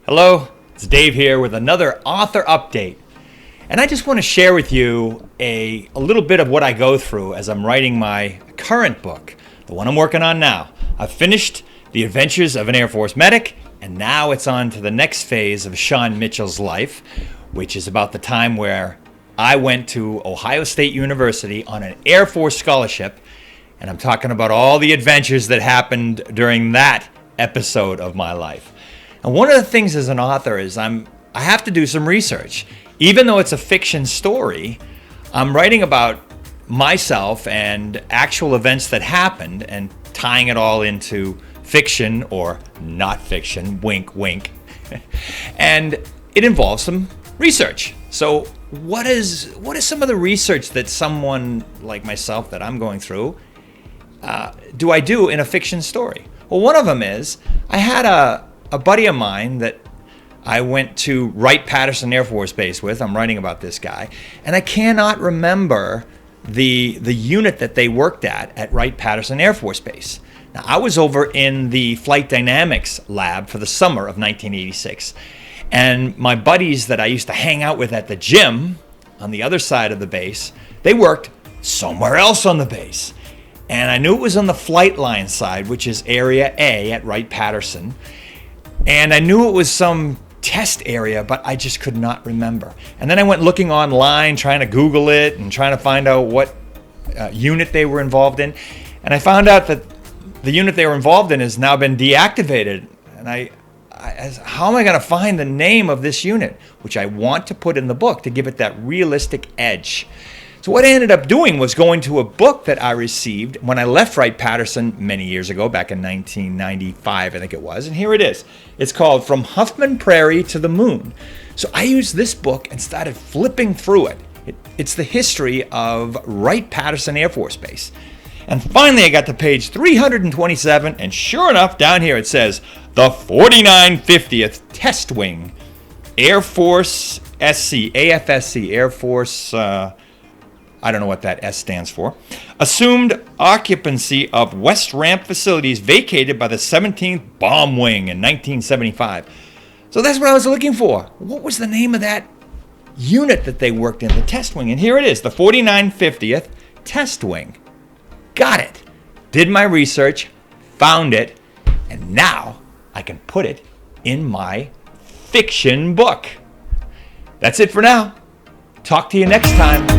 Hello, it's Dave here with another author update. And I just want to share with you a little bit of what I go through as I'm writing my current book, the one I'm working on now. I've finished The Adventures of an Air Force Medic, and now it's on to the next phase of Sean Mitchell's life, which is about the time where I went to Ohio State University on an Air Force scholarship, and I'm talking about all the adventures that happened during that episode of my life. And one of the things as an author is I have to do some research. Even though it's a fiction story, I'm writing about myself and actual events that happened and tying it all into fiction or not fiction, wink, wink. And it involves some research. So what is some of the research that someone like myself that I'm going through do I do in a fiction story? Well, one of them is I had a buddy of mine that I went to Wright-Patterson Air Force Base with. I'm writing about this guy, and I cannot remember the unit that they worked at Wright-Patterson Air Force Base. Now, I was over in the Flight Dynamics lab for the summer of 1986, and my buddies that I used to hang out with at the gym on the other side of the base, they worked somewhere else on the base. And I knew it was on the flight line side, which is Area A at Wright-Patterson. And I knew it was some test area, but I just could not remember. And then I went looking online, trying to Google it and trying to find out what unit they were involved in. And I found out that the unit they were involved in has now been deactivated. And how am I going to find the name of this unit, which I want to put in the book to give it that realistic edge? So what I ended up doing was going to a book that I received when I left Wright-Patterson many years ago, back in 1995, I think it was. And here it is. It's called From Huffman Prairie to the Moon. So I used this book and started flipping through it. It's the history of Wright-Patterson Air Force Base. And finally I got to page 327, and sure enough, down here it says, the 4950th Test Wing, Air Force SC, AFSC, Air Force... I don't know what that S stands for. Assumed occupancy of West Ramp facilities vacated by the 17th Bomb Wing in 1975. So that's what I was looking for. What was the name of that unit that they worked in, the test wing? And here it is, the 4950th Test Wing. Got it. Did my research, found it, and now I can put it in my fiction book. That's it for now. Talk to you next time.